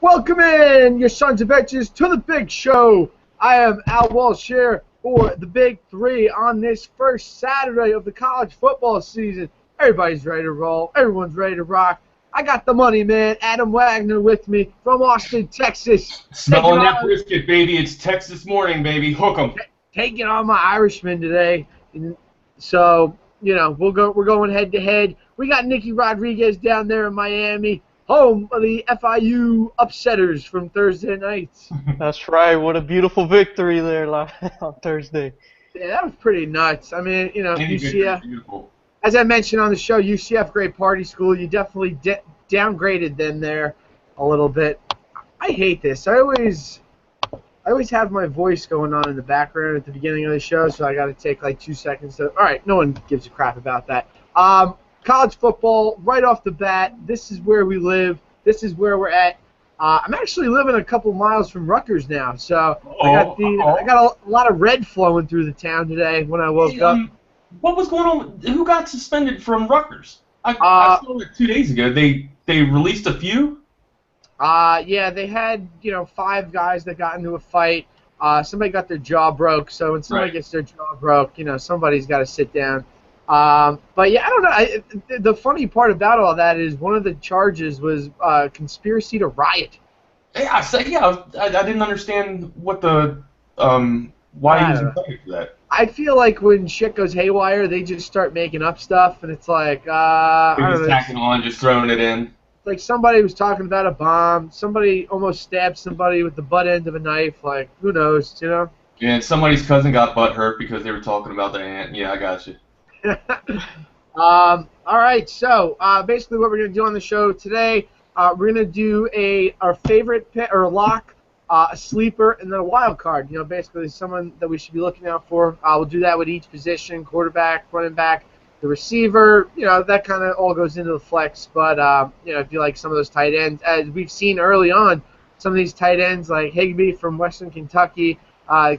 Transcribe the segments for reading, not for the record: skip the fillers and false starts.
Welcome in, your sons of bitches, to the big show. I am Al Walsh here for the Big Three on this first Saturday of the college football season. Everybody's ready to roll. Everyone's ready to rock. I got the money man, Adam Wagner, with me from Austin, Texas. Smelling that brisket, baby. It's Texas morning, baby. Hook 'em. Taking on my Irishman today. So, we're going head to head. We got Nicky Rodriguez down there in Miami, home of the FIU upsetters from Thursday nights. That's right. What a beautiful victory there on Thursday. Yeah, that was pretty nuts. I mean, UCF. Beautiful. As I mentioned on the show, UCF, great party school. You definitely downgraded them there a little bit. I hate this. I always have my voice going on in the background at the beginning of the show, so I got to take like 2 seconds to. All right, no one gives a crap about that. College football, right off the bat, this is where we live. This is where we're at. I'm actually living a couple miles from Rutgers now, so I got a lot of red flowing through the town today when I woke up. What was going on? Who got suspended from Rutgers? I saw it 2 days ago. They released a few. Yeah, they had 5 guys that got into a fight. Somebody got their jaw broke, so when somebody gets their jaw broke, somebody's got to sit down. But yeah, I don't know. The funny part about all that is one of the charges was conspiracy to riot. Yeah, I didn't understand what the why he was indicted for that. I feel like when shit goes haywire, they just start making up stuff, and it's like they're just tacking on, just throwing it in. Like somebody was talking about a bomb. Somebody almost stabbed somebody with the butt end of a knife. Like, who knows, Yeah, and somebody's cousin got butt hurt because they were talking about their aunt. Yeah, I got you. All right, so basically what we're going to do on the show today, we're going to do our favorite pick or lock, a sleeper, and then a wild card. Basically someone that we should be looking out for. We'll do that with each position: quarterback, running back, the receiver. That kind of all goes into the flex. But if you like some of those tight ends, as we've seen early on, some of these tight ends like Higbee from Western Kentucky.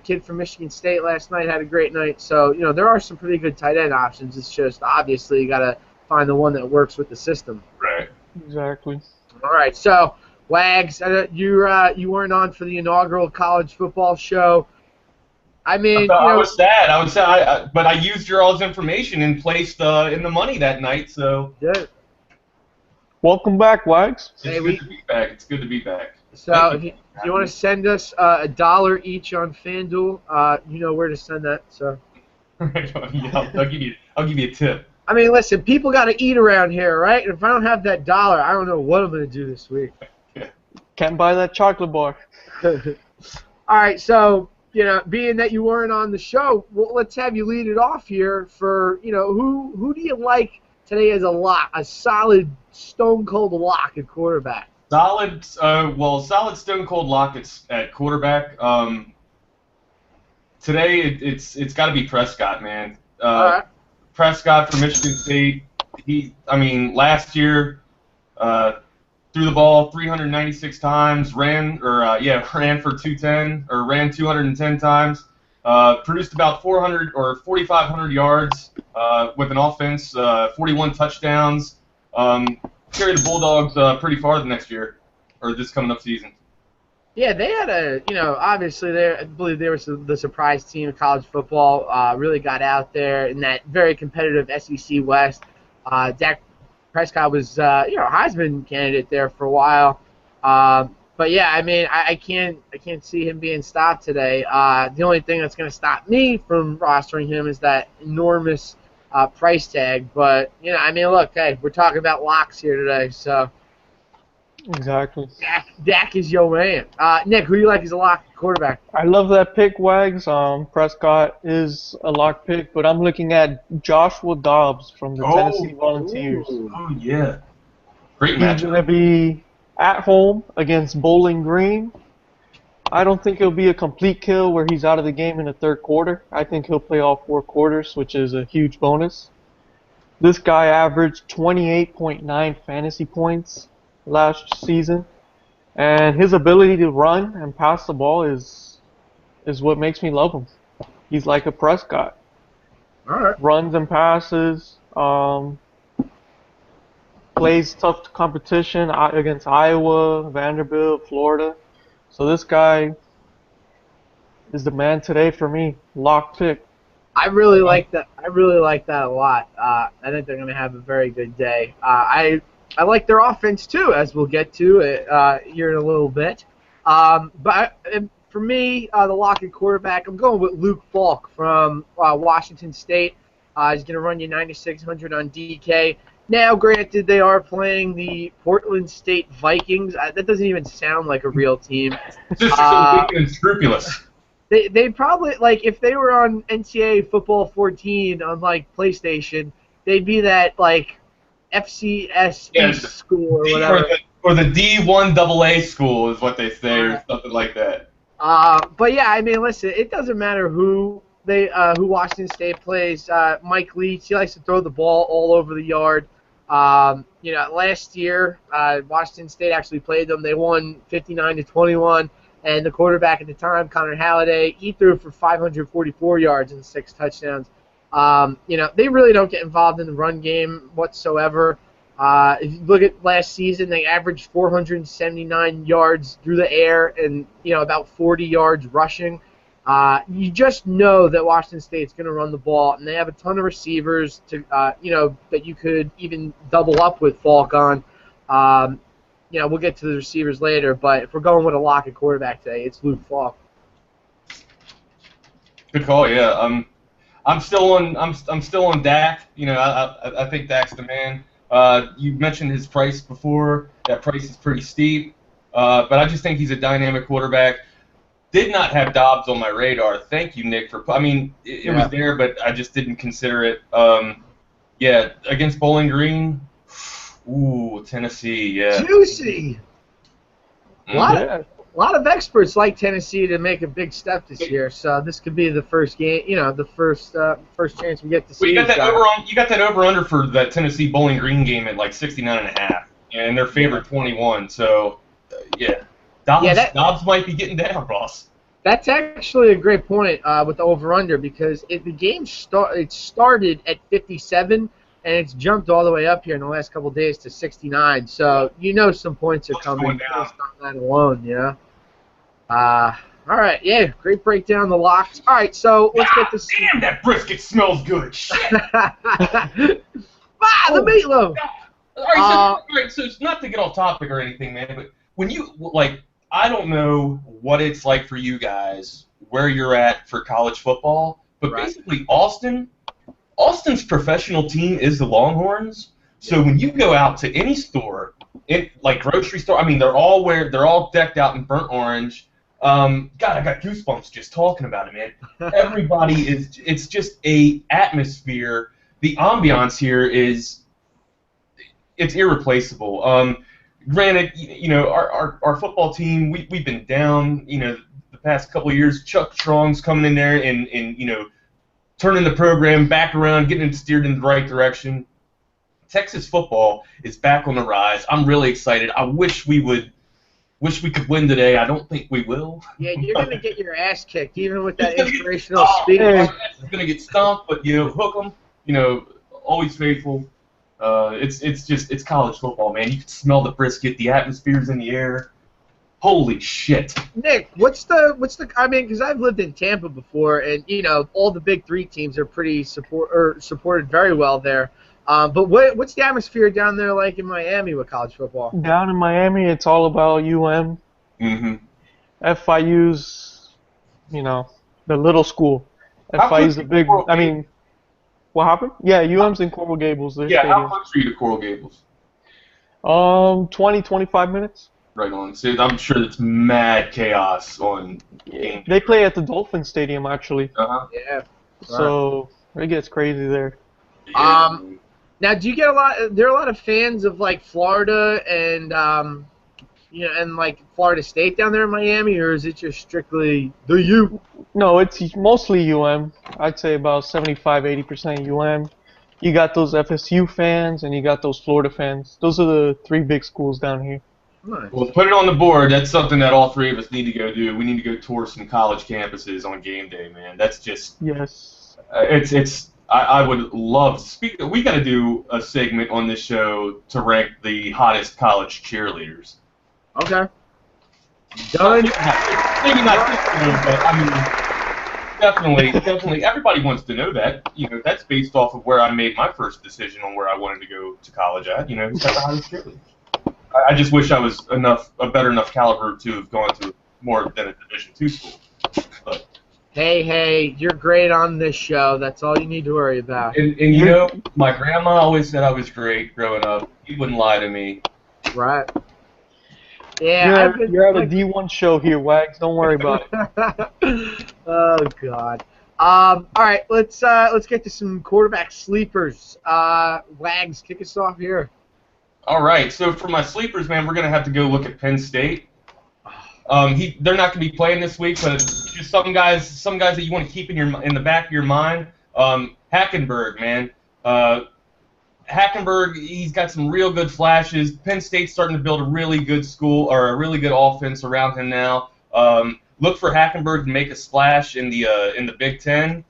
Kid from Michigan State last night had a great night. So, there are some pretty good tight end options. It's just, obviously, you got to find the one that works with the system. Right. Exactly. All right. So, Wags, you weren't on for the inaugural college football show. I mean, I was sad. But I used your all's information and placed in the money that night. So. Yeah. Welcome back, Wags. It's good to be back. It's good to be back. So, if you want to send us $1 each on FanDuel, you know where to send that. So, yeah, I'll give you a tip. I mean, listen, people got to eat around here, right? And if I don't have that $1, I don't know what I'm going to do this week. Can't buy that chocolate bar. All right, so being that you weren't on the show, well, let's have you lead it off here. For who do you like today as a lock, a solid stone cold lock at quarterback? Solid stone cold lock at quarterback. Today it's got to be Prescott, man. Right. Prescott from Michigan State. Last year threw the ball 396 times, ran for 210 or ran 210 times. Produced about 400 or 4,500 yards with an offense, 41 touchdowns. Carry the Bulldogs pretty far the next year, or this coming up season. Yeah, they had obviously I believe they were the surprise team of college football. Really got out there in that very competitive SEC West. Dak Prescott was Heisman candidate there for a while. But yeah, I can't see him being stopped today. The only thing that's going to stop me from rostering him is that enormous price tag, but look, hey, we're talking about locks here today, so exactly. Dak is your man. Nick, who do you like as a lock quarterback? I love that pick, Wags. Prescott is a lock pick, but I'm looking at Joshua Dobbs from the Tennessee Volunteers. Oh yeah, great matchup. He's gonna be at home against Bowling Green. I don't think it'll be a complete kill where he's out of the game in the third quarter. I think he'll play all 4 quarters, which is a huge bonus. This guy averaged 28.9 fantasy points last season, and his ability to run and pass the ball is what makes me love him. He's like a Prescott. All right. Runs and passes. plays tough competition against Iowa, Vanderbilt, Florida. So this guy is the man today for me. Lock pick. I really like that. I really like that a lot. I think they're going to have a very good day. I like their offense too, as we'll get to here in a little bit. For me, the lock at quarterback, I'm going with Luke Falk from Washington State. He's going to run you 9,600 on DK. Now, granted, they are playing the Portland State Vikings. That doesn't even sound like a real team. Just so weak and scrupulous. They probably, like, if they were on NCAA Football 14 on, like, PlayStation, they'd be that, like, FCS school or whatever. Or the D1AA school is what they say, or something like that. But yeah, I mean, listen, it doesn't matter who Washington State plays. Mike Leach, he likes to throw the ball all over the yard. Last year, Washington State actually played them. They won 59-21, and the quarterback at the time, Connor Halliday, he threw for 544 yards and 6 touchdowns. They really don't get involved in the run game whatsoever. If you look at last season, they averaged 479 yards through the air and, about 40 yards rushing. You just know that Washington State's going to run the ball, and they have a ton of receivers that you could even double up with Falk on. We'll get to the receivers later, but if we're going with a lock at quarterback today, it's Luke Falk. Good call, yeah. I'm still on Dak. I think Dak's the man. You mentioned his price before. That price is pretty steep, but I just think he's a dynamic quarterback. Did not have Dobbs on my radar. Thank you, Nick, for. I mean, it was there, but I just didn't consider it. Against Bowling Green. Ooh, Tennessee, yeah. Juicy. A lot of experts like Tennessee to make a big step this year, so this could be the first game. The first chance we get to see. You got that over under for that Tennessee Bowling Green game at like 69.5, and they're favored 21. So, Dobbs might be getting down, Ross. That's actually a great point with the over-under because the game started at 57 and it's jumped all the way up here in the last couple of days to 69. So some points are coming based on that alone. All right, great breakdown of the locks. All right, so let's get this. Damn, that brisket smells good. Shit. The meatloaf. All right, so it's not to get off topic or anything, man, but when you I don't know what it's like for you guys, where you're at for college football, but basically Austin's professional team is the Longhorns. So when you go out to any store, like grocery store, I mean, they're all decked out in burnt orange. God, I got goosebumps just talking about it, man. Everybody it's just a atmosphere. The ambiance here it's irreplaceable. Granted, our football team, we've been down, the past couple of years. Chuck Strong's coming in there and turning the program back around, getting it steered in the right direction. Texas football is back on the rise. I'm really excited. I wish we could win today. I don't think we will. Yeah, you're gonna get your ass kicked, even with that inspirational speech. It's gonna get stomped, but hook them. Always faithful. It's college football, man. You can smell the brisket. The atmosphere's in the air. Holy shit. Nick, what's the? I mean, because I've lived in Tampa before, and all the big three teams are pretty supported very well there. But what's the atmosphere down there like in Miami with college football? Down in Miami, it's all about UM. Mm-hmm. FIU's, the little school. FIU's the big. I mean, what happened? Yeah, UM's in Coral Gables. How close are you to Coral Gables? 20-25 minutes. Right on. See, I'm sure it's mad chaos on game. They play at the Dolphin Stadium, actually. Uh-huh. Yeah. So it gets crazy there. Yeah. Now, do you get there are a lot of fans of, like, Florida and, and, like, Florida State down there in Miami, or is it just strictly the U? No, it's mostly UM. I'd say about 75-80% UM. You got those FSU fans, and you got those Florida fans. Those are the three big schools down here. Nice. Well, put it on the board. That's something that all three of us need to go do. We need to go tour some college campuses on game day, man. That's just yes. It's I would love to speak. We got to do a segment on this show to rank the hottest college cheerleaders. Okay. Done. Maybe not this one, but I mean, definitely. Everybody wants to know that. That's based off of where I made my first decision on where I wanted to go to college at. Who's got the hottest cheerleaders? I just wish I was a better enough caliber to have gone to more than a Division II school. But, Hey, you're great on this show. That's all you need to worry about. And my grandma always said I was great growing up. She wouldn't lie to me. Right. Yeah, you're at a D1 show here, Wags. Don't worry about it. Oh God. All right, let's get to some quarterback sleepers. Wags, kick us off here. All right. So for my sleepers, man, we're gonna have to go look at Penn State. They're not gonna be playing this week, but just some guys that you want to keep in the back of your mind. Hackenberg, man. Hackenberg, he's got some real good flashes. Penn State's starting to build a really good school or a really good offense around him now. Look for Hackenberg to make a splash in the Big Ten.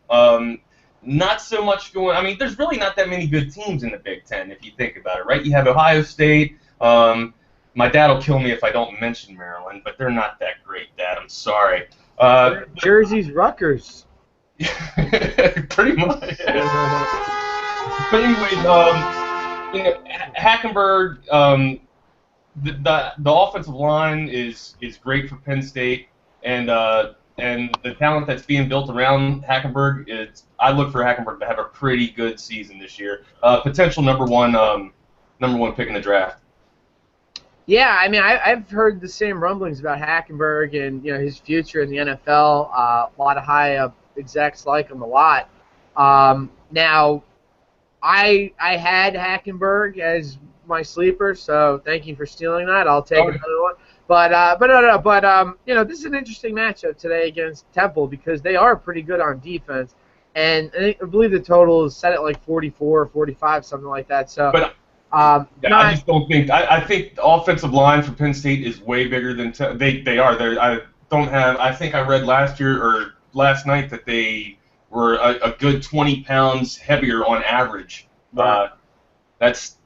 Not so much going. I mean, there's really not that many good teams in the Big Ten if you think about it, right? You have Ohio State. My dad will kill me if I don't mention Maryland, but they're not that great, Dad. I'm sorry. Jersey's Rutgers. Pretty much. But anyways, Hackenberg, the offensive line is great for Penn State, and the talent that's being built around Hackenberg I look for Hackenberg to have a pretty good season this year. Potential number one pick in the draft. Yeah, I mean, I've heard the same rumblings about Hackenberg and his future in the NFL. A lot of high execs like him a lot. Now, I had Hackenberg as my sleeper, so thank you for stealing that. I'll take another one. But this is an interesting matchup today against Temple because they are pretty good on defense, and I believe the total is set at like 44 or 45, something like that. So. I just don't think. I think the offensive line for Penn State is way bigger than they are. I think I read last night that they were a good 20 pounds heavier on average. That's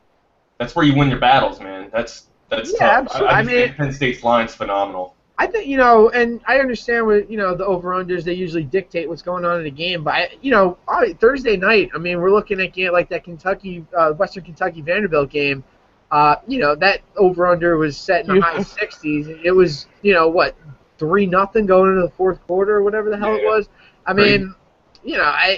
where you win your battles, man. That's tough. I think Penn State's line's phenomenal. I think, and I understand what, the over-unders, they usually dictate what's going on in the game. But, Thursday night, I mean, we're looking at like that Western Kentucky Vanderbilt game. That over-under was set in the high 60s. It was, 3-0 going into the fourth quarter or whatever the hell it was. I mean,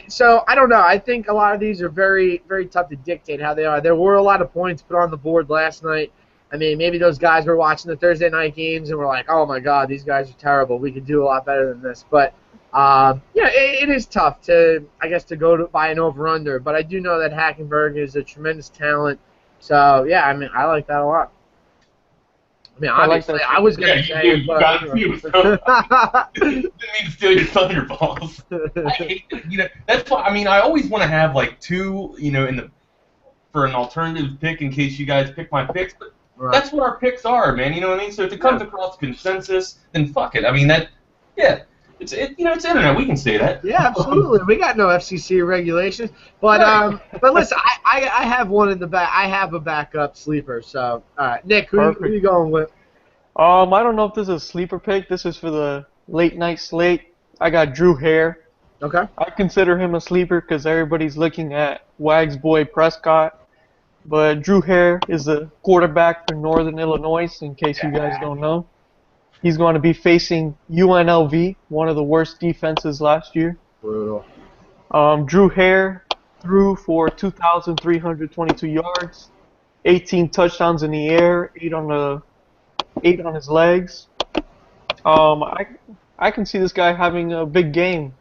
so I don't know. I think a lot of these are very, very tough to dictate how they are. There were a lot of points put on the board last night. I mean, maybe those guys were watching the Thursday night games and were like, oh, my God, these guys are terrible. We could do a lot better than this. But, it is tough to go by an over-under. But I do know that Hackenberg is a tremendous talent. So, yeah, I mean, I like that a lot. I mean, obviously, I was going to say it, but... Didn't mean to steal your thunderballs. I hate it. That's why, I mean, I always want to have, like, two, for an alternative pick in case you guys pick my picks, but... Right. That's what our picks are, man. You know what I mean? So if it comes across consensus, then fuck it. I mean, it's internet. We can say that. Yeah, absolutely. We got no FCC regulations, but listen, I have one in the back. I have a backup sleeper. So, all right, Nick, who are you going with? I don't know if this is a sleeper pick. This is for the late night slate. I got Drew Hare. Okay. I consider him a sleeper because everybody's looking at Wags' boy Prescott. But Drew Hare is the quarterback for Northern Illinois, in case you guys don't know. He's going to be facing UNLV, one of the worst defenses last year. Brutal. Drew Hare threw for 2,322 yards, 18 touchdowns in the air, 8 on his legs. I can see this guy having a big game.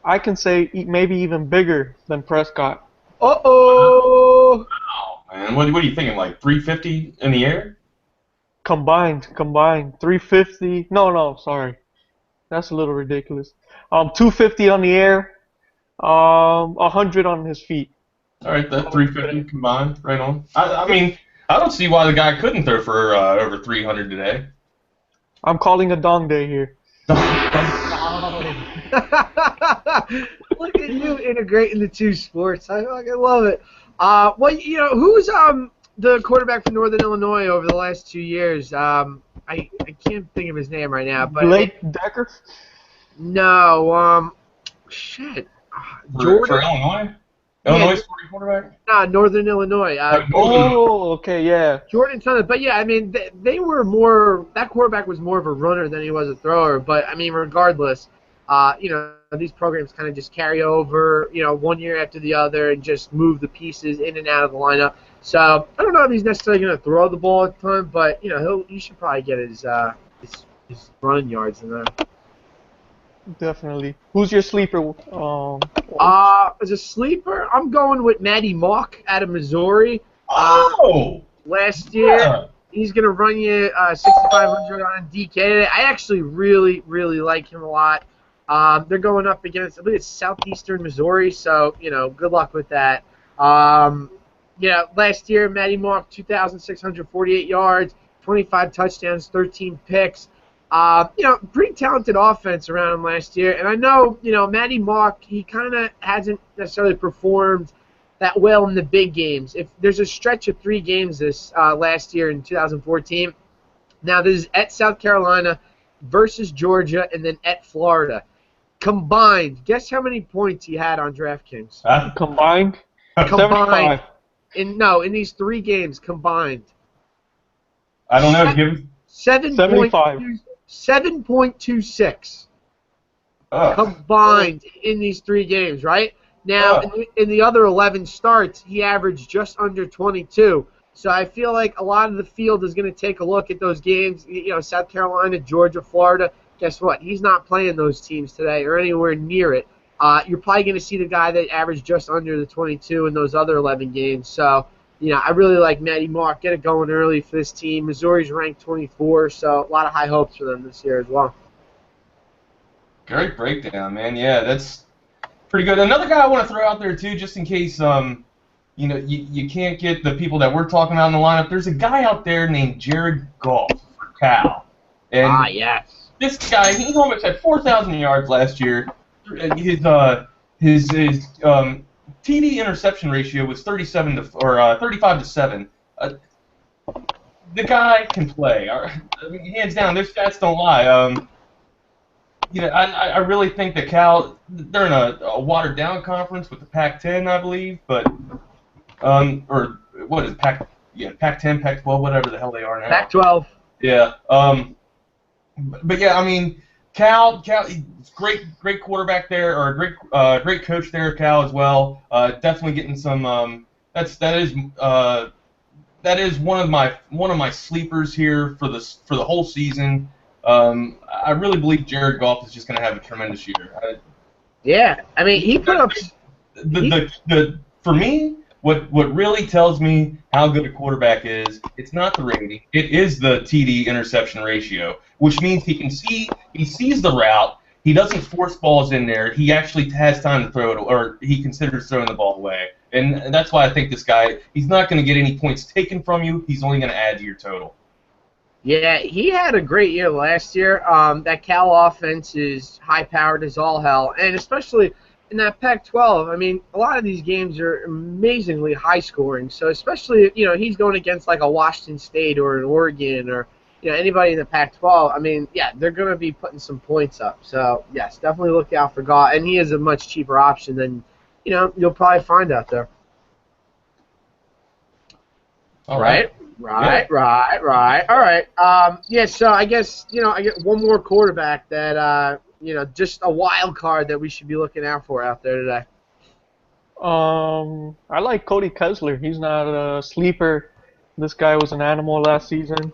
I can say maybe even bigger than Prescott. Uh-oh! Wow, man. What are you thinking, like 350 in the air? Combined. 350. No, sorry. That's a little ridiculous. 250 on the air, 100 on his feet. All right, that 350 combined, right on. I mean, I don't see why the guy couldn't throw for over 300 today. I'm calling a dong day here. Dong Look at you integrating the two sports. I fucking love it. Well, who's the quarterback for Northern Illinois over the last 2 years? I can't think of his name right now. But Blake Decker? No. Shit. For Illinois? Illinois starting quarterback? Nah, Northern Illinois. Okay, yeah. Jordan Tunney. But yeah, I mean, they were more. That quarterback was more of a runner than he was a thrower. But I mean, regardless, these programs kind of just carry over, 1 year after the other, and just move the pieces in and out of the lineup. So I don't know if he's necessarily going to throw the ball a ton, but he should probably get his running yards in there. Definitely. Who's your sleeper? As a sleeper, I'm going with Matty Mock out of Missouri. Last year, he's going to run you 6,500 on DK. I actually really, really like him a lot. They're going up against, I believe it's Southeastern Missouri, so, good luck with that. Last year, Matty Mock, 2,648 yards, 25 touchdowns, 13 picks. Pretty talented offense around him last year. And I know, Matty Mock, he kind of hasn't necessarily performed that well in the big games. If there's a stretch of 3 games this last year in 2014. Now, this is at South Carolina versus Georgia and then at Florida. Combined, guess how many points he had on DraftKings? Combined? Combined. In these 3 games combined. I don't know. Give 75. 7.26 combined in these 3 games, right? Now, in the other 11 starts, he averaged just under 22. So I feel like a lot of the field is going to take a look at those games, South Carolina, Georgia, Florida. Guess what? He's not playing those teams today or anywhere near it. You're probably going to see the guy that averaged just under the 22 in those other 11 games. So, I really like Matty Mock. Get it going early for this team. Missouri's ranked 24, so a lot of high hopes for them this year as well. Great breakdown, man. Yeah, that's pretty good. Another guy I want to throw out there, too, just in case, you can't get the people that we're talking about in the lineup. There's a guy out there named Jared Goff for Cal. And yes. This guy, he almost had 4,000 yards last year. His TD interception ratio was 35 to 7. The guy can play. Hands down, their stats don't lie. I really think that Cal, they're in a watered down conference with the Pac-10, I believe, but or what is it, Pac-10, Pac-12, whatever the hell they are now. Pac-12. Yeah. But yeah, I mean, Cal, great quarterback there, or a great coach there at Cal as well. Definitely getting some. That is one of my sleepers here for the whole season. I really believe Jared Goff is just going to have a tremendous year. Yeah, I mean, he put up. For me, what really tells me how good a quarterback is, it's not the rating, it is the TD interception ratio, which means he sees the route, he doesn't force balls in there, he actually has time to throw it, or he considers throwing the ball away. And that's why I think this guy, he's not going to get any points taken from you, he's only going to add to your total. Yeah, he had a great year last year. That Cal offense is high-powered as all hell, and especially in that Pac-12, I mean, a lot of these games are amazingly high-scoring. So especially, he's going against like a Washington State or an Oregon or anybody in the Pac-12. I mean, yeah, they're going to be putting some points up. So yes, definitely look out for Goff, and he is a much cheaper option than you'll probably find out there. All right. Right. All right. Yeah, so I guess, I get one more quarterback that, just a wild card that we should be looking out for out there today. I like Cody Kessler. He's not a sleeper. This guy was an animal last season.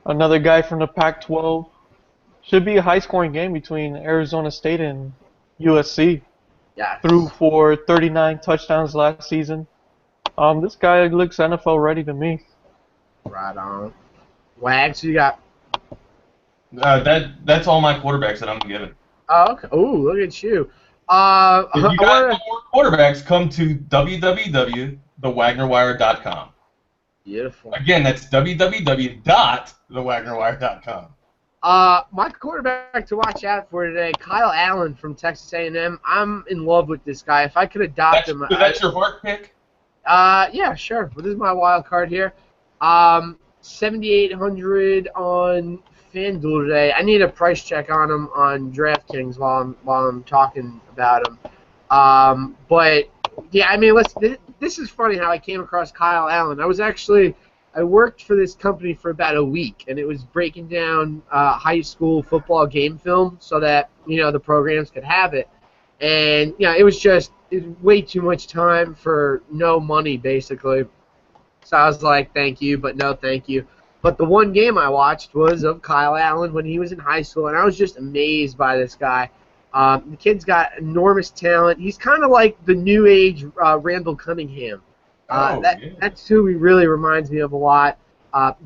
Another guy from the Pac-12. Should be a high-scoring game between Arizona State and USC. Yeah. Threw for 39 touchdowns last season. This guy looks NFL ready to me. Right on. Wags, who you got? That's all my quarterbacks that I'm giving. Oh, okay. Ooh, look at you. If you got more quarterbacks, come to www.thewagnerwire.com. Beautiful. Again, that's www.thewagnerwire.com. My quarterback to watch out for today, Kyle Allen from Texas A&M. I'm in love with this guy. If I could adopt him, that's your heart pick? Yeah, sure. Well, this is my wild card here. 7,800 on FanDuel today. I need a price check on him on DraftKings while I'm talking about him. But yeah, I mean, this is funny how I came across Kyle Allen. I worked for this company for about a week, and it was breaking down high school football game film so that the programs could have it. And it was way too much time for no money, basically. So I was like, thank you, but no thank you. But the one game I watched was of Kyle Allen when he was in high school, and I was just amazed by this guy. The kid's got enormous talent. He's kind of like the new age Randall Cunningham. That's who he really reminds me of a lot.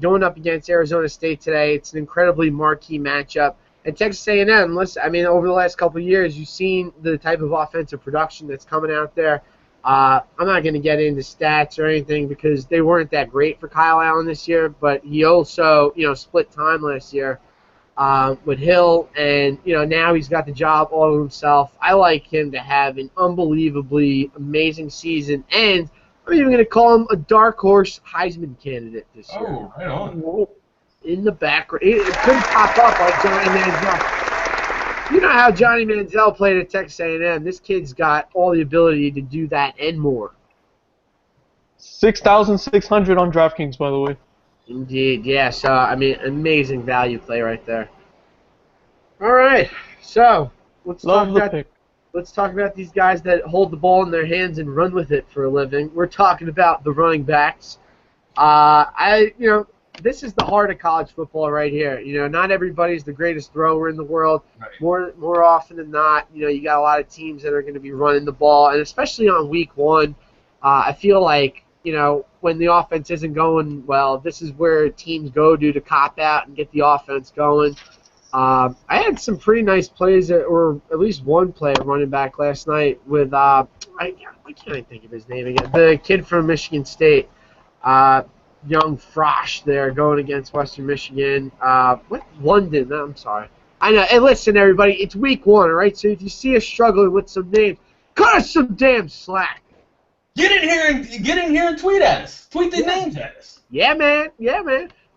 Going up against Arizona State today, it's an incredibly marquee matchup. And Texas A&M, listen, I mean, over the last couple of years, you've seen the type of offensive production that's coming out there. I'm not going to get into stats or anything because they weren't that great for Kyle Allen this year, but he also, split time last year with Hill, and now he's got the job all to himself. I like him to have an unbelievably amazing season, and I'm even going to call him a dark horse Heisman candidate this year. Oh, right on. In the background. It couldn't pop up like Johnny Manziel. You know how Johnny Manziel played at Texas A&M. This kid's got all the ability to do that and more. 6,600 on DraftKings, by the way. Indeed, yes. I mean, amazing value play right there. All right, so let's talk about these guys that hold the ball in their hands and run with it for a living. We're talking about the running backs. This is the heart of college football right here. Not everybody's the greatest thrower in the world. Right. More often than not, you got a lot of teams that are going to be running the ball, and especially on week one, I feel like when the offense isn't going well, this is where teams go to cop out and get the offense going. I had some pretty nice plays, or at least one play running back last night with I can't think of his name again. The kid from Michigan State. Young Frosh there going against Western Michigan. London? I'm sorry. I know. Hey, listen, everybody. It's week one, all right? So if you see us struggling with some names, cut us some damn slack. Get in here and tweet at us. Tweet the names at us. Yeah, man.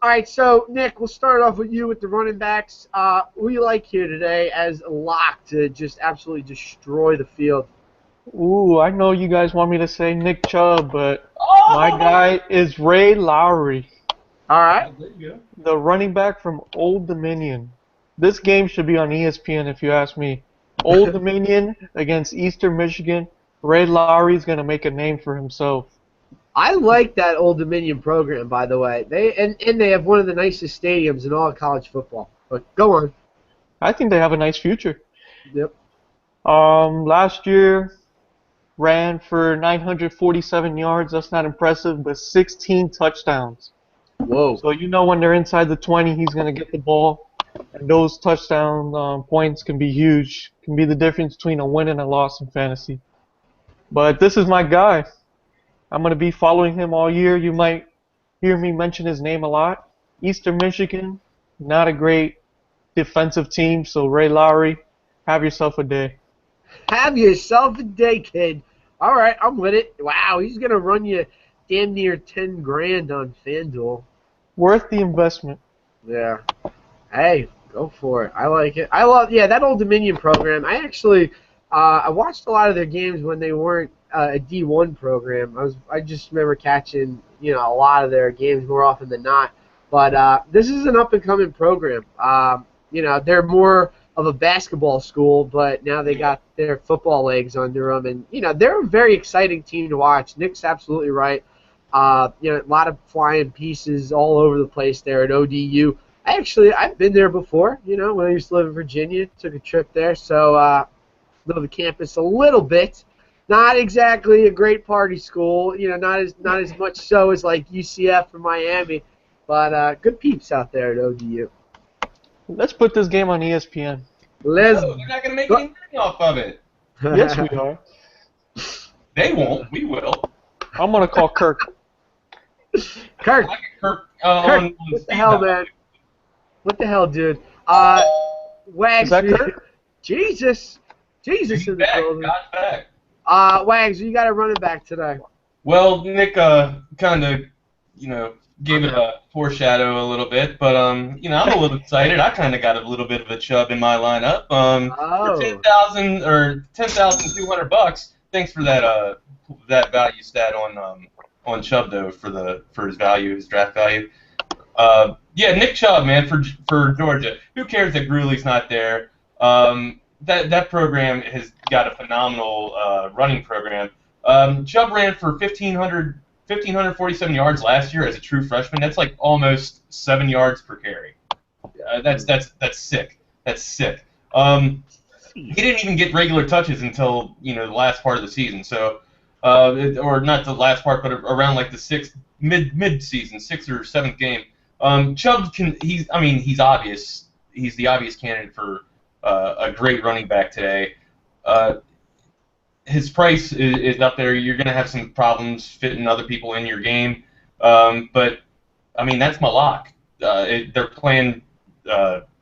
All right, so, Nick, we'll start off with you with the running backs. Who you like here today as a lock to just absolutely destroy the field? Ooh, I know you guys want me to say Nick Chubb, but my guy is Ray Lowry. All right. The running back from Old Dominion. This game should be on ESPN if you ask me. Old Dominion against Eastern Michigan. Ray Lowry's going to make a name for himself. I like that Old Dominion program, by the way. They have one of the nicest stadiums in all of college football. But go on. I think they have a nice future. Yep. Last year, ran for 947 yards. That's not impressive, but 16 touchdowns. Whoa. So when they're inside the 20, he's going to get the ball. And those touchdown points can be huge. Can be the difference between a win and a loss in fantasy. But this is my guy. I'm going to be following him all year. You might hear me mention his name a lot. Eastern Michigan, not a great defensive team. So Ray Lowry, have yourself a day. Have yourself a day, kid. All right, I'm with it. Wow, he's going to run you damn near $10,000 on FanDuel. Worth the investment. Yeah. Hey, go for it. I like it. I love, that Old Dominion program. I actually, I watched a lot of their games when they weren't a D1 program. I just remember catching, a lot of their games more often than not. But this is an up-and-coming program. They're more of a basketball school, but now they got their football legs under them, and they're a very exciting team to watch. Nick's absolutely right. A lot of flying pieces all over the place there at ODU. I've been there before. When I used to live in Virginia, took a trip there, so know the campus a little bit. Not exactly a great party school. Not as much so as like UCF or Miami, but good peeps out there at ODU. Let's put this game on ESPN. They're not going to make any money off of it. Yes, we are. They won't. We will. I'm going to call Kirk. Kirk. I like Kirk what the hell, man? What the hell, dude? Wags. Is that Kurt? Jesus in the back, building. got back. Wags, you got a running back today. Well, Nick kind of, gave it a foreshadow a little bit, but I'm a little excited. I kind of got a little bit of a Chubb in my lineup. For 10,000 or $10,200. Thanks for that that value stat on Chubb though for his value, his draft value. Yeah, Nick Chubb, man, for Georgia. Who cares that Grueley's not there? That program has got a phenomenal running program. Chubb ran for 1,547 yards last year as a true freshman. That's like almost 7 yards per carry. That's sick. That's sick. He didn't even get regular touches until the last part of the season. So, or not the last part, but around like the mid-season, 6th or 7th game. Chubb he's obvious. He's the obvious candidate for a great running back today. His price is up there. You're going to have some problems fitting other people in your game. But, that's my lock. They're playing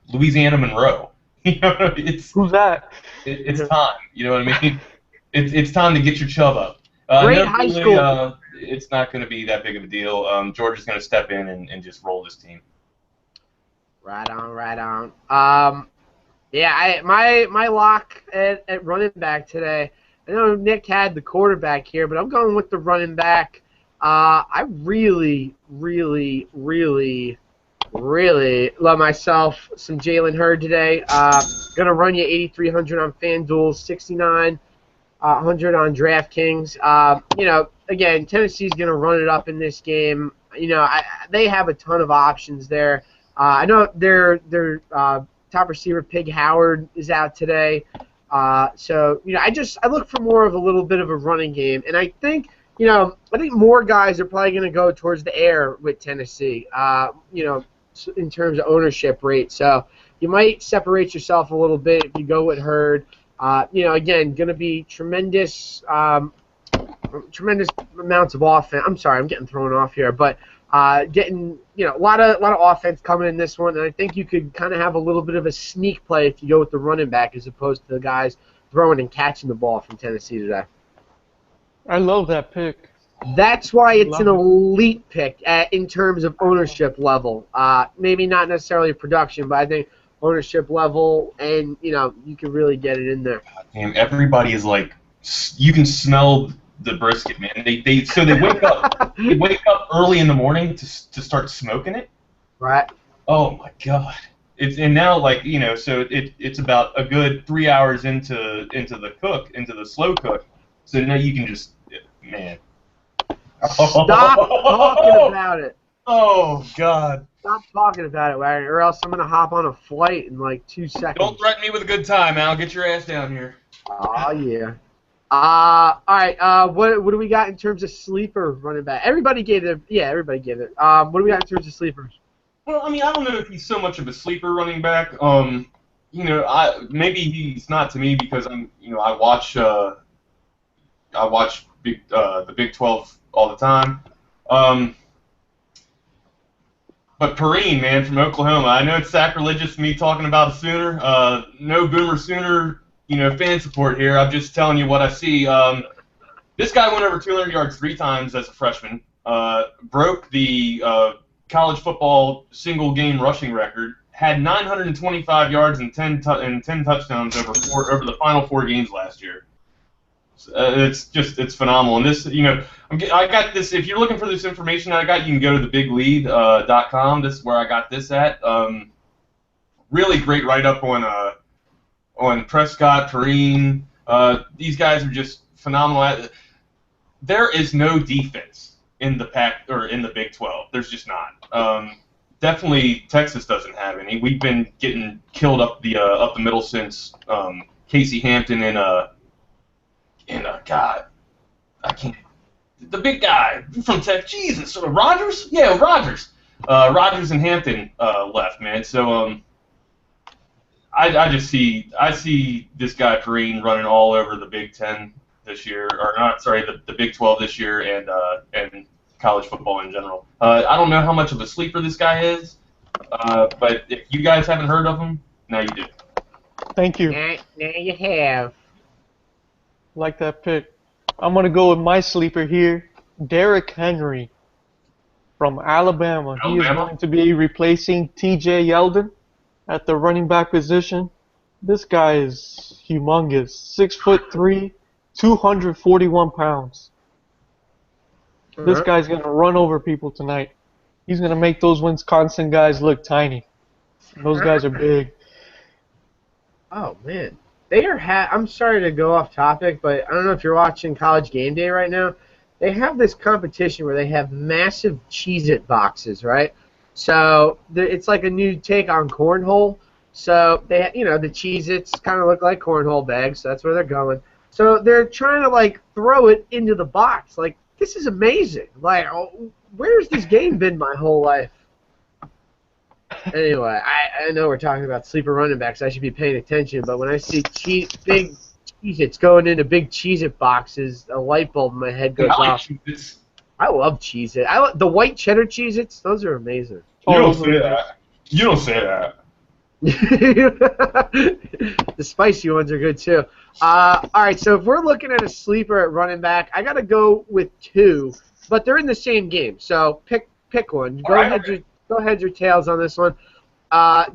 Louisiana Monroe. Who's that? It's time. You know what I mean? It's time to get your Chubb up. Great high school. It's not going to be that big of a deal. Georgia's going to step in and just roll this team. Right on. Yeah, my lock at running back today. I know Nick had the quarterback here, but I'm going with the running back. I really love myself some Jalen Hurd today. Gonna run you 8,300 on FanDuel, 6,900 on DraftKings. Again, Tennessee's gonna run it up in this game. They have a ton of options there. I know their top receiver Pig Howard is out today. So I look for more of a little bit of a running game, and I think more guys are probably going to go towards the air with Tennessee. In terms of ownership rate, so you might separate yourself a little bit if you go with Hurd. Again, going to be tremendous amounts of offense. I'm sorry, I'm getting thrown off here, but getting a lot of offense coming in this one, and I think you could kind of have a little bit of a sneak play if you go with the running back as opposed to the guys throwing and catching the ball from Tennessee today. I love that pick. That's why it's an elite pick in terms of ownership level. Maybe not necessarily production, but I think ownership level, and you can really get it in there. Damn, everybody is like, you can smell the brisket, man. They wake up. They wake up early in the morning to start smoking it. Right. Oh my God. And now so it's about a good 3 hours into the slow cook. So now you can just, man. Stop talking about it. Oh God. Stop talking about it, Wagner, or else I'm gonna hop on a flight in like 2 seconds. Don't threaten me with a good time, Al. Get your ass down here. Oh yeah. All right. What do we got in terms of sleeper running back? Everybody gave it. What do we got in terms of sleepers? Well, I don't know if he's so much of a sleeper running back. Maybe he's not to me because I watch the Big 12 all the time. But Perrine, man, from Oklahoma. I know it's sacrilegious me talking about a Sooner. No Boomer Sooner, fan support here. I'm just telling you what I see. This guy went over 200 yards 3 times as a freshman. Broke the college football single game rushing record. Had 925 yards and 10 touchdowns over the final 4 games last year. It's phenomenal. And this, I got this. If you're looking for this information I got, you can go to thebiglead.com. This is where I got this at. Really great write-up on Prescott, Perrine. These guys are just phenomenal. There is no defense in the Pac or in the Big 12. There's just not. Definitely Texas doesn't have any. We've been getting killed up the middle since Casey Hampton and God, I can't. The big guy from Texas, Jesus, Rogers? Yeah, Rogers. Rogers and Hampton left, man. So I see this guy Perrine running all over the Big 10 this year, or not? Sorry, the Big 12 this year, and college football in general. I don't know how much of a sleeper this guy is, But if you guys haven't heard of him, now you do. Thank you. Now you have. Like that pick. I'm going to go with my sleeper here, Derrick Henry from Alabama. He is Alabama? going to be replacing TJ Yeldon at the running back position. This guy is humongous. 6'3", 241 pounds. This guy's going to run over people tonight. He's going to make those Wisconsin guys look tiny. Those guys are big. Oh, man. They are I'm sorry to go off topic, but I don't know if you're watching College Game Day right now. They have this competition where they have massive Cheez-It boxes, right? So it's like a new take on cornhole. So the Cheez-Its kind of look like cornhole bags. So that's where they're going. So they're trying to like throw it into the box. Like, this is amazing. Like, where's this game been my whole life? Anyway, I know we're talking about sleeper running backs. I should be paying attention, but when I see big Cheez-Its going into big Cheez-It boxes, a light bulb in my head goes off. Cheez-Its. I love Cheez-It. The white cheddar Cheez-Its, those are amazing. You don't say that. You don't say that. The spicy ones are good too. All right, so if we're looking at a sleeper at running back, I got to go with two, but they're in the same game. So pick one. Go heads or tails on this one.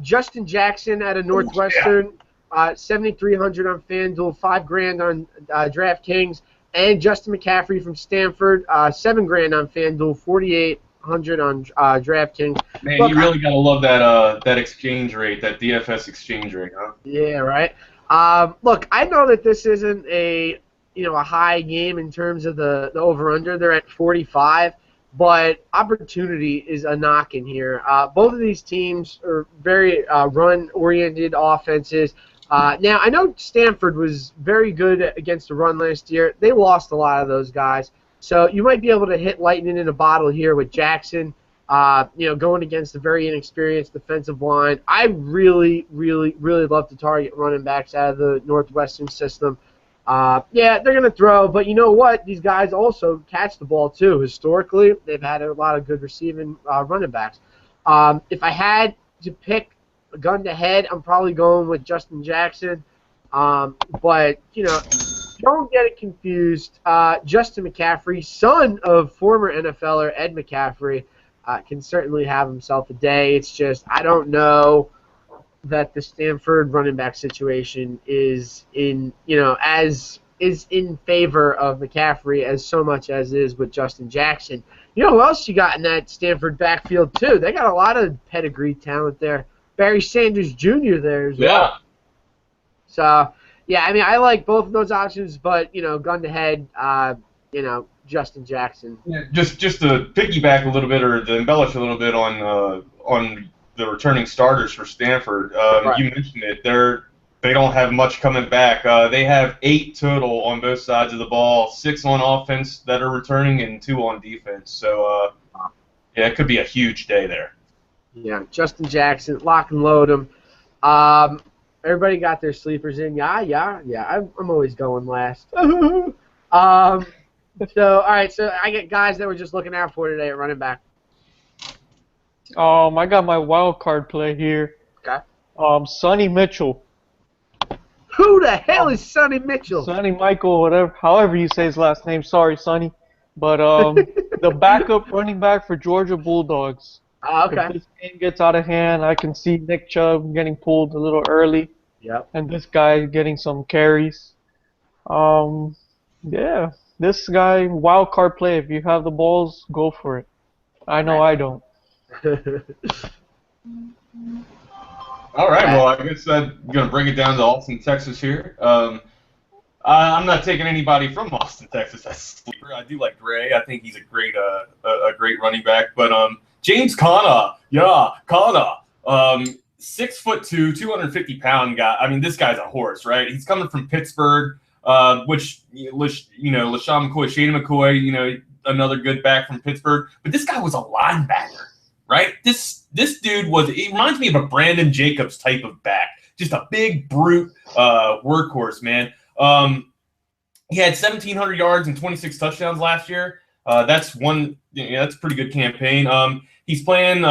Justin Jackson out of Northwestern, 7,300 on FanDuel, $5,000 on DraftKings, and Justin McCaffrey from Stanford, $7,000 on FanDuel, 4,800 on DraftKings. Man, Look, you really gotta love that exchange rate, that DFS exchange rate, huh? Yeah, right. Look, I know that this isn't a high game in terms of the over/under. They're at 45. But opportunity is a knock in here. Both of these teams are very run-oriented offenses. Now, I know Stanford was very good against the run last year. They lost a lot of those guys. So you might be able to hit lightning in a bottle here with Jackson, going against a very inexperienced defensive line. I really, really, really love to target running backs out of the Northwestern system. Yeah, they're going to throw, but you know what? These guys also catch the ball, too. Historically, they've had a lot of good receiving running backs. If I had to pick a gun to head, I'm probably going with Justin Jackson. But, don't get it confused. Justin McCaffrey, son of former NFLer Ed McCaffrey, can certainly have himself a day. It's just I don't know that the Stanford running back situation is in favor of McCaffrey as so much as it is with Justin Jackson. You know who else you got in that Stanford backfield too? They got a lot of pedigree talent there. Barry Sanders Jr. there as well. Yeah. So yeah, I mean I like both of those options, but gun to head, Justin Jackson. Yeah, just to piggyback a little bit or to embellish a little bit on the returning starters for Stanford. Right. You mentioned it. They don't have much coming back. They have 8 total on both sides of the ball, 6 on offense that are returning and 2 on defense. So, yeah, it could be a huge day there. Yeah, Justin Jackson, lock and load him. Everybody got their sleepers in. Yeah. I'm always going last. So, all right, so I get guys that we're just looking out for today at running back. I got my wild card play here. Okay. Sonny Mitchell. Who the hell is Sonny Mitchell? Sonny Michael, however you say his last name. Sorry, Sonny. But the backup running back for Georgia Bulldogs. Okay. If this game gets out of hand, I can see Nick Chubb getting pulled a little early. Yep. And this guy getting some carries. Yeah. This guy, wild card play. If you have the balls, go for it. I know I don't. All right, well, I guess I'm going to bring it down to Austin, Texas here. I'm not taking anybody from Austin, Texas as a sleeper. I do like Gray. I think he's a great running back. But James Conner, 6'2", 250-pound guy. I mean, this guy's a horse, right? He's coming from Pittsburgh, which LaShawn McCoy, Shady McCoy, another good back from Pittsburgh. But this guy was a linebacker, right? This dude he reminds me of a Brandon Jacobs type of back. Just a big, brute workhorse, man. He had 1,700 yards and 26 touchdowns last year. That's a pretty good campaign. He's playing,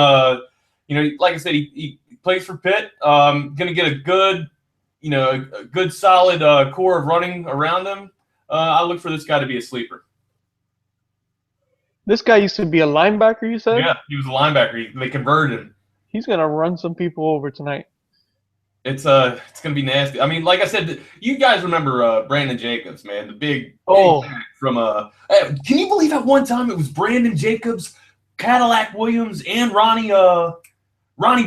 like I said, he plays for Pitt. Going to get a good, a good solid core of running around him. I look for this guy to be a sleeper. This guy used to be a linebacker, you said? Yeah, he was a linebacker. They converted him. He's going to run some people over tonight. It's going to be nasty. I mean, like I said, you guys remember Brandon Jacobs, man, the big back from can you believe at one time it was Brandon Jacobs, Cadillac Williams, and Ronnie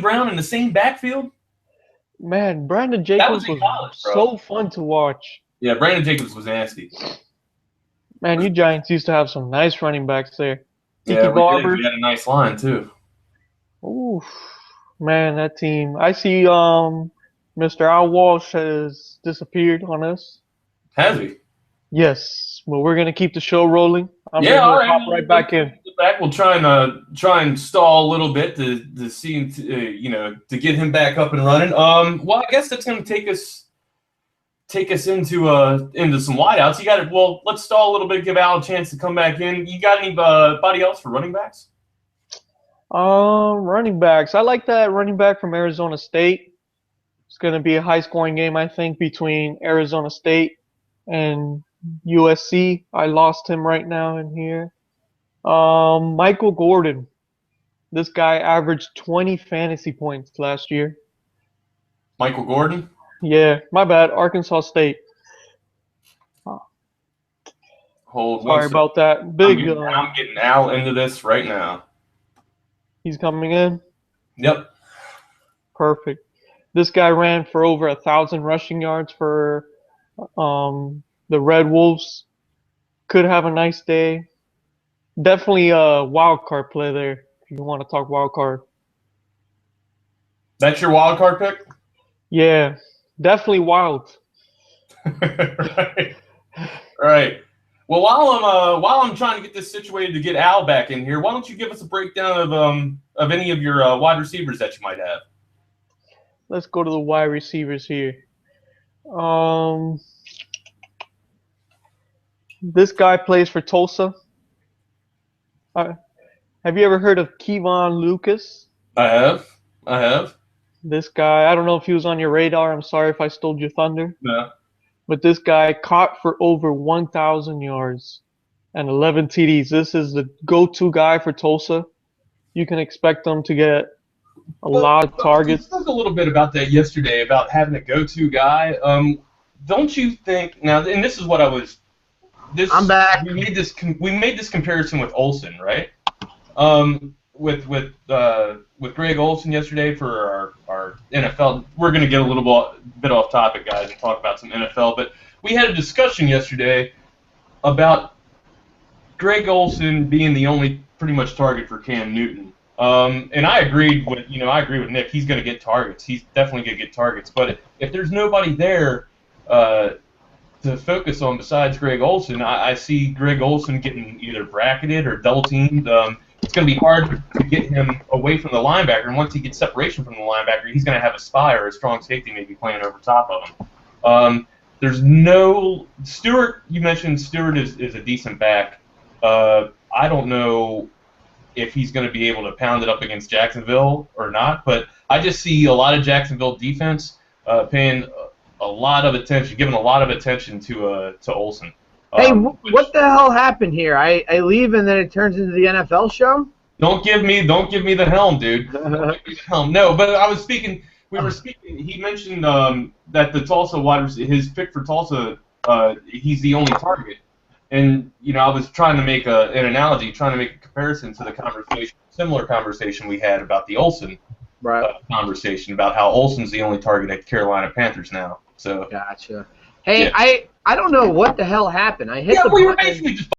Brown in the same backfield? Man, Brandon Jacobs was so fun to watch. Yeah, Brandon Jacobs was nasty. Man, you Giants used to have some nice running backs there. Yeah, we had a nice line too. Ooh, man, that team. I see Mr. Al Walsh has disappeared on us. Has he? Yes, but we're gonna keep the show rolling. All right. Hop right back in. We'll try and stall a little bit to see to get him back up and running. Well, I guess that's gonna take us into some wideouts. You got it. Well, let's stall a little bit, give Al a chance to come back in. You got anybody else for running backs? Running backs. I like that running back from Arizona State. It's going to be a high-scoring game, I think, between Arizona State and USC. I lost him right now in here. Michael Gordon. This guy averaged 20 fantasy points last year. Michael Gordon? Yeah, my bad. Arkansas State. Sorry about that. I'm getting Al into this right now. He's coming in? Yep. Perfect. This guy ran for over 1,000 rushing yards for the Red Wolves. Could have a nice day. Definitely a wild card play there if you want to talk wild card. That's your wild card pick? Yeah, definitely wild. Right. Well, while I'm trying to get this situated to get Al back in here, why don't you give us a breakdown of any of your wide receivers that you might have? Let's go to the wide receivers here. This guy plays for Tulsa. Have you ever heard of Kevon Lucas? I have. This guy, I don't know if he was on your radar. I'm sorry if I stole your thunder. No. But this guy caught for over 1,000 yards and 11 TDs. This is the go-to guy for Tulsa. You can expect them to get a lot of targets. We spoke a little bit about that yesterday, about having a go-to guy. Don't you think now? And this is what I was. I'm back. We made this comparison with Olsen, right? With Greg Olsen yesterday for our NFL. We're going to get a little bit off topic, guys, and talk about some NFL. But we had a discussion yesterday about Greg Olsen being the only pretty much target for Cam Newton. And I agreed with Nick. He's going to get targets. He's definitely going to get targets. But if there's nobody there to focus on besides Greg Olsen, I see Greg Olsen getting either bracketed or double teamed. It's going to be hard to get him away from the linebacker, and once he gets separation from the linebacker, he's going to have a spy or a strong safety maybe playing over top of him. There's no Stewart. You mentioned Stewart is a decent back. I don't know if he's going to be able to pound it up against Jacksonville or not, but I just see a lot of Jacksonville defense paying a lot of attention, giving a lot of attention to Olsen. Hey, what the hell happened here? I leave and then it turns into the NFL show? Don't give me the helm, dude. Don't give me the helm. No, but I was speaking. We were speaking. He mentioned that the Tulsa wide receiver, his pick for Tulsa, he's the only target. And I was trying to make an analogy, trying to make a comparison to the similar conversation we had about the Olsen conversation about how Olsen's the only target at Carolina Panthers now. So gotcha. Hey, yeah. I don't know what the hell happened. I hit the we button. were basically just